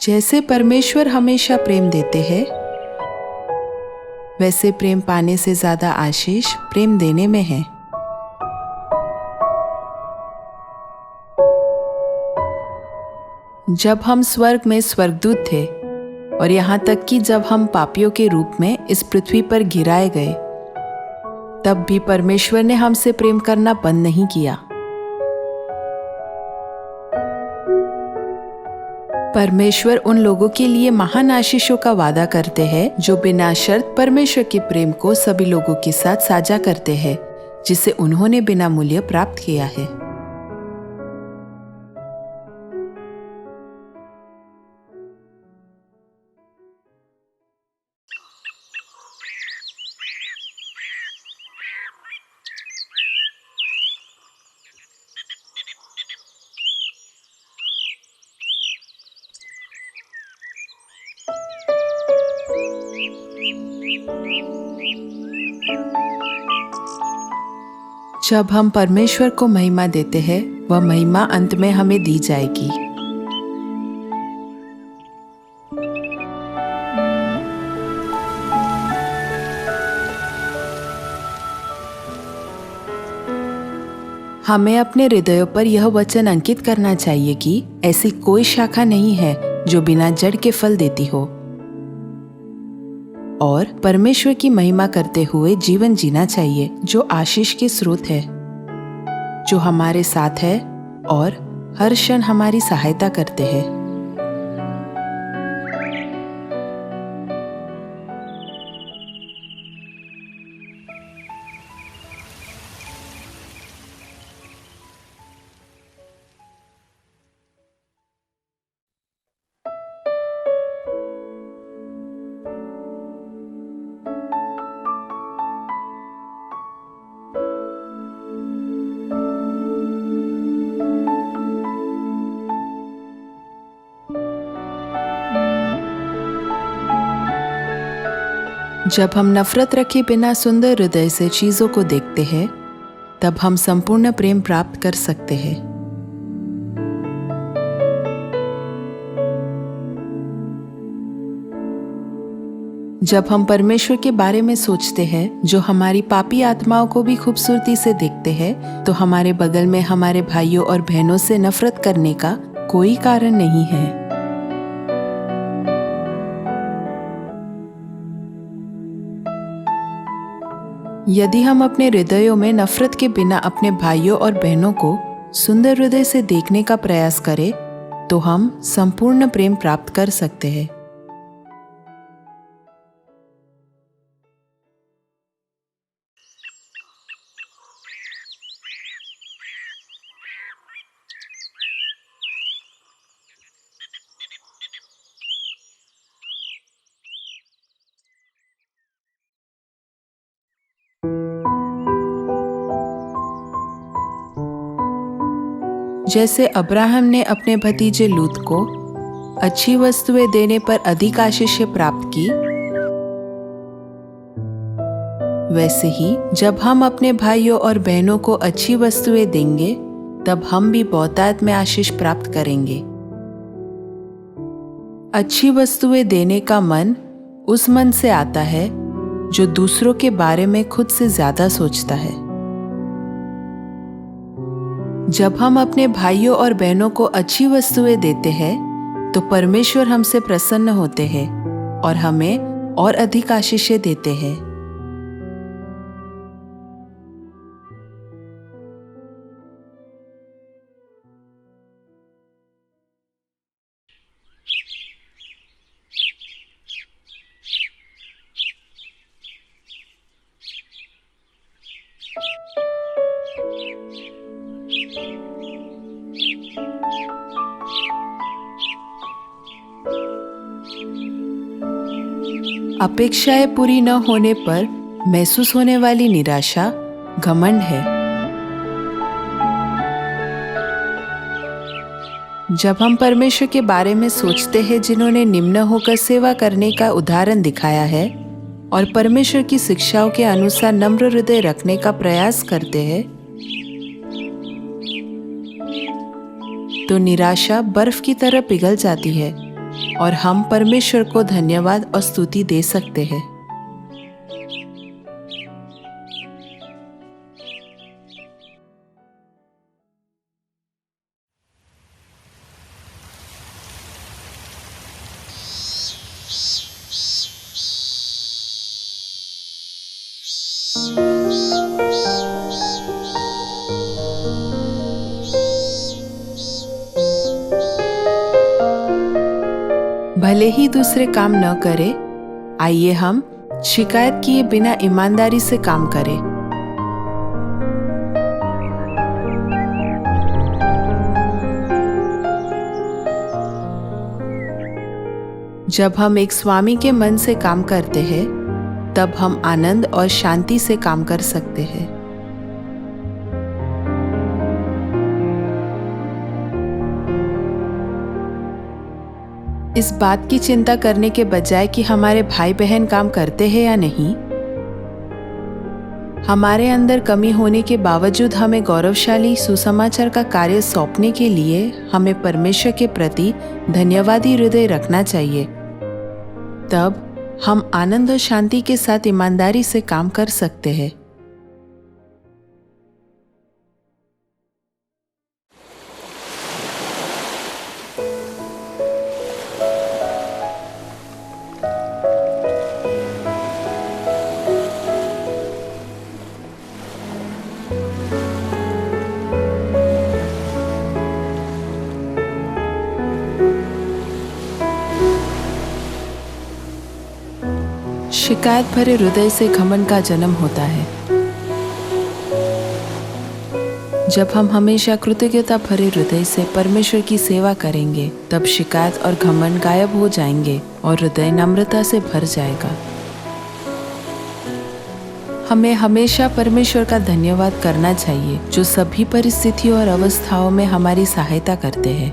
जैसे परमेश्वर हमेशा प्रेम देते हैं, वैसे प्रेम पाने से ज्यादा आशीष प्रेम देने में है। जब हम स्वर्ग में स्वर्गदूत थे और यहाँ तक कि जब हम पापियों के रूप में इस पृथ्वी पर गिराए गए, तब भी परमेश्वर ने हमसे प्रेम करना बंद नहीं किया। परमेश्वर उन लोगों के लिए महान आशीषों का वादा करते हैं जो बिना शर्त परमेश्वर के प्रेम को सभी लोगों के साथ साझा करते हैं, जिसे उन्होंने बिना मूल्य प्राप्त किया है। जब हम परमेश्वर को महिमा देते हैं, वह महिमा अंत में हमें दी जाएगी। हमें अपने हृदयों पर यह वचन अंकित करना चाहिए कि ऐसी कोई शाखा नहीं है जो बिना जड़ के फल देती हो, और परमेश्वर की महिमा करते हुए जीवन जीना चाहिए जो आशीष के स्रोत है, जो हमारे साथ है और हर क्षण हमारी सहायता करते हैं। जब हम नफरत रखे बिना सुंदर हृदय से चीजों को देखते हैं, तब हम संपूर्ण प्रेम प्राप्त कर सकते हैं। जब हम परमेश्वर के बारे में सोचते हैं, जो हमारी पापी आत्माओं को भी खूबसूरती से देखते हैं, तो हमारे बगल में हमारे भाइयों और बहनों से नफरत करने का कोई कारण नहीं है। यदि हम अपने हृदयों में नफरत के बिना अपने भाइयों और बहनों को सुंदर हृदय से देखने का प्रयास करें, तो हम संपूर्ण प्रेम प्राप्त कर सकते हैं। जैसे अब्राहम ने अपने भतीजे लूत को अच्छी वस्तुएं देने पर अधिक आशीष प्राप्त की, वैसे ही जब हम अपने भाइयों और बहनों को अच्छी वस्तुएं देंगे, तब हम भी बहुतायत में आशीष प्राप्त करेंगे। अच्छी वस्तुएं देने का मन उस मन से आता है जो दूसरों के बारे में खुद से ज्यादा सोचता है। जब हम अपने भाइयों और बहनों को अच्छी वस्तुएं देते हैं, तो परमेश्वर हमसे प्रसन्न होते हैं और हमें और अधिक आशीषें देते हैं। अपेक्षाएं पूरी न होने पर महसूस होने वाली निराशा घमंड है। जब हम परमेश्वर के बारे में सोचते हैं, जिन्होंने निम्न होकर सेवा करने का उदाहरण दिखाया है और परमेश्वर की शिक्षाओं के अनुसार नम्र हृदय रखने का प्रयास करते हैं, तो निराशा बर्फ की तरह पिघल जाती है और हम परमेश्वर को धन्यवाद और स्तुति दे सकते हैं। भले ही दूसरे काम न करें, आइए हम शिकायत किए बिना ईमानदारी से काम करें। जब हम एक स्वामी के मन से काम करते हैं, तब हम आनंद और शांति से काम कर सकते हैं। इस बात की चिंता करने के बजाय कि हमारे भाई बहन काम करते हैं या नहीं, हमारे अंदर कमी होने के बावजूद हमें गौरवशाली सुसमाचार का कार्य सौंपने के लिए हमें परमेश्वर के प्रति धन्यवादी हृदय रखना चाहिए। तब हम आनंद और शांति के साथ ईमानदारी से काम कर सकते हैं। शिकायत भरे हृदय से घमंड का जन्म होता है। जब हम हमेशा कृतज्ञता भरे हृदय से परमेश्वर की सेवा करेंगे, तब शिकायत और घमंड गायब हो जाएंगे और हृदय नम्रता से भर जाएगा। हमें हमेशा परमेश्वर का धन्यवाद करना चाहिए, जो सभी परिस्थितियों और अवस्थाओं में हमारी सहायता करते हैं।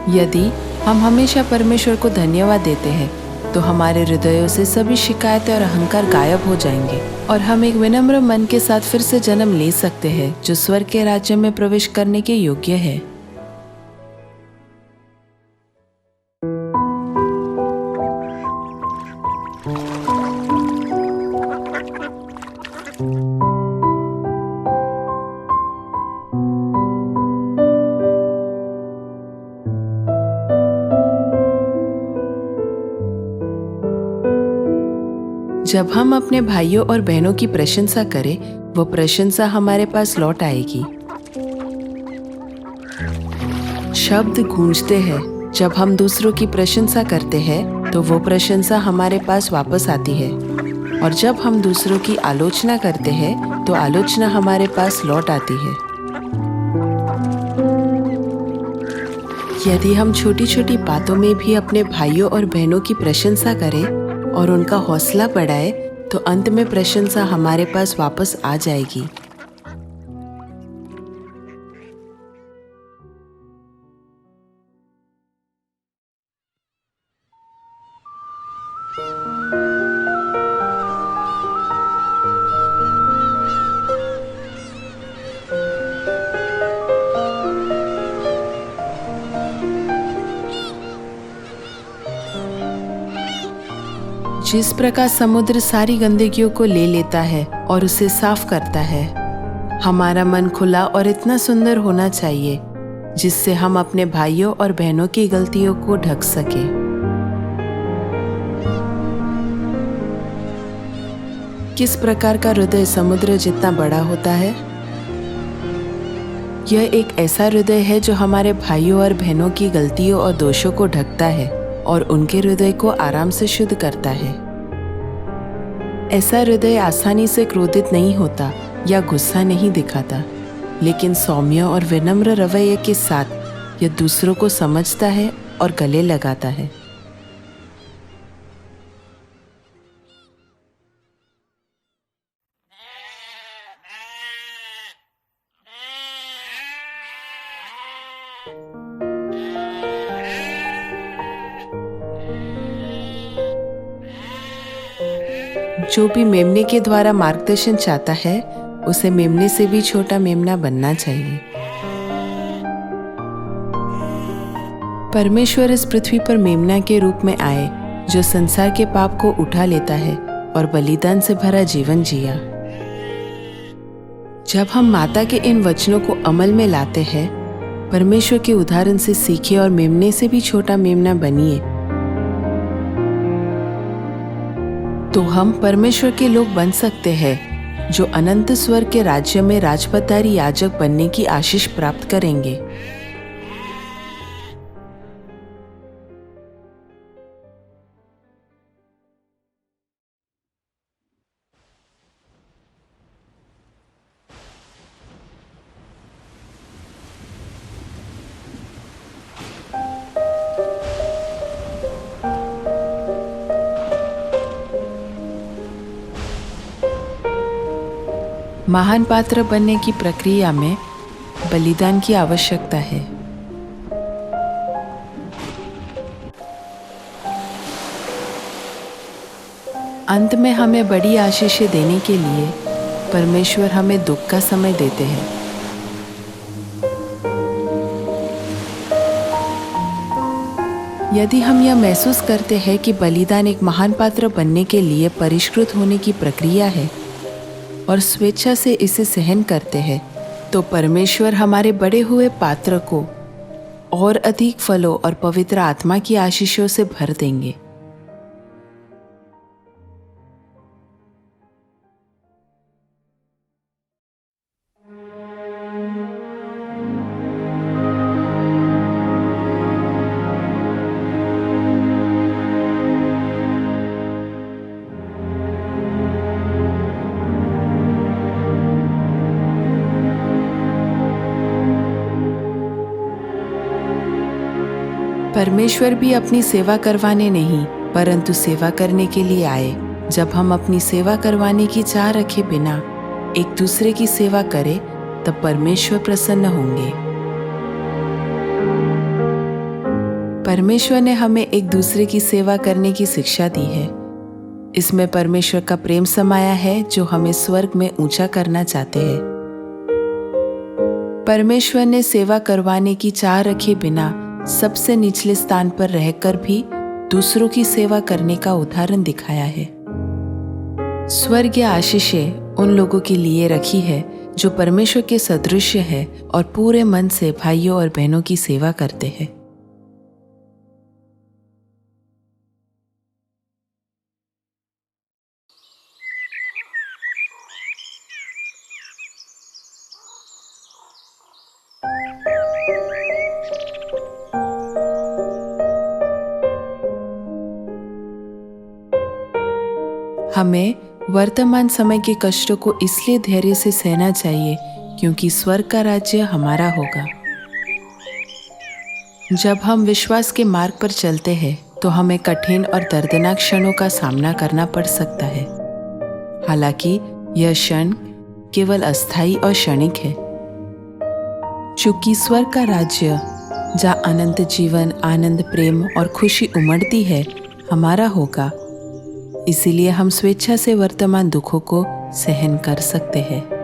यदि हम हमेशा परमेश्वर को धन्यवाद देते हैं, तो हमारे हृदयों से सभी शिकायतें और अहंकार गायब हो जाएंगे और हम एक विनम्र मन के साथ फिर से जन्म ले सकते हैं, जो स्वर्ग के राज्य में प्रवेश करने के योग्य है। जब हम अपने भाइयों और बहनों की प्रशंसा करें, वो प्रशंसा हमारे पास लौट आएगी। शब्द गूंजते हैं। जब हम दूसरों की प्रशंसा करते हैं, तो वो प्रशंसा हमारे पास वापस आती है, और जब हम दूसरों की आलोचना करते हैं, तो आलोचना हमारे पास लौट आती है। यदि हम छोटी छोटी बातों में भी अपने भाइयों और बहनों की प्रशंसा करें और उनका हौसला बढ़ाए, तो अंत में प्रशंसा हमारे पास वापस आ जाएगी। जिस प्रकार समुद्र सारी गंदगियों को ले लेता है और उसे साफ करता है, हमारा मन खुला और इतना सुंदर होना चाहिए जिससे हम अपने भाइयों और बहनों की गलतियों को ढक सके। किस प्रकार का हृदय समुद्र जितना बड़ा होता है? यह एक ऐसा हृदय है जो हमारे भाइयों और बहनों की गलतियों और दोषों को ढकता है और उनके हृदय को आराम से शुद्ध करता है। ऐसा हृदय आसानी से क्रोधित नहीं होता या गुस्सा नहीं दिखाता, लेकिन सौम्य और विनम्र रवैये के साथ यह दूसरों को समझता है और गले लगाता है। जो भी मेमने के द्वारा मार्गदर्शन चाहता है, उसे मेमने से भी छोटा मेमना बनना चाहिए। परमेश्वर इस पृथ्वी पर मेमना के रूप में आए, जो संसार के पाप को उठा लेता है और बलिदान से भरा जीवन जिया। जब हम माता के इन वचनों को अमल में लाते हैं, परमेश्वर के उदाहरण से सीखे और मेमने से भी छोटा मेमना बनिए, तो हम परमेश्वर के लोग बन सकते हैं, जो अनंत स्वर्ग के राज्य में राजपदारी याजक बनने की आशीष प्राप्त करेंगे। महान पात्र बनने की प्रक्रिया में बलिदान की आवश्यकता है। अंत में हमें बड़ी आशीषें देने के लिए परमेश्वर हमें दुख का समय देते हैं। यदि हम यह महसूस करते हैं कि बलिदान एक महान पात्र बनने के लिए परिष्कृत होने की प्रक्रिया है और स्वेच्छा से इसे सहन करते हैं, तो परमेश्वर हमारे बड़े हुए पात्र को और अधिक फलों और पवित्र आत्मा की आशीषों से भर देंगे। परमेश्वर भी अपनी सेवा करवाने नहीं, परंतु सेवा करने के लिए आए। जब हम अपनी सेवा करवाने की चाह रखे बिना एक दूसरे की सेवा करें, तब परमेश्वर प्रसन्न होंगे। परमेश्वर ने हमें एक दूसरे की सेवा करने की शिक्षा दी है। इसमें परमेश्वर का प्रेम समाया है, जो हमें स्वर्ग में ऊंचा करना चाहते हैं। परमेश्वर ने सेवा करवाने की चाह रखे बिना सबसे निचले स्थान पर रहकर भी दूसरों की सेवा करने का उदाहरण दिखाया है। स्वर्गीय आशीषें उन लोगों के लिए रखी है जो परमेश्वर के सदृश्य है और पूरे मन से भाइयों और बहनों की सेवा करते हैं। हमें वर्तमान समय के कष्टों को इसलिए धैर्य से सहना चाहिए क्योंकि स्वर्ग का राज्य हमारा होगा। जब हम विश्वास के मार्ग पर चलते हैं तो हमें कठिन और दर्दनाक क्षणों का सामना करना पड़ सकता है। हालांकि यह क्षण केवल अस्थायी और क्षणिक है। चूंकि स्वर्ग का राज्य, जहाँ अनंत जीवन, आनंद, प्रेम और खुशी उमड़ती है, हमारा होगा, इसीलिए हम स्वेच्छा से वर्तमान दुखों को सहन कर सकते हैं।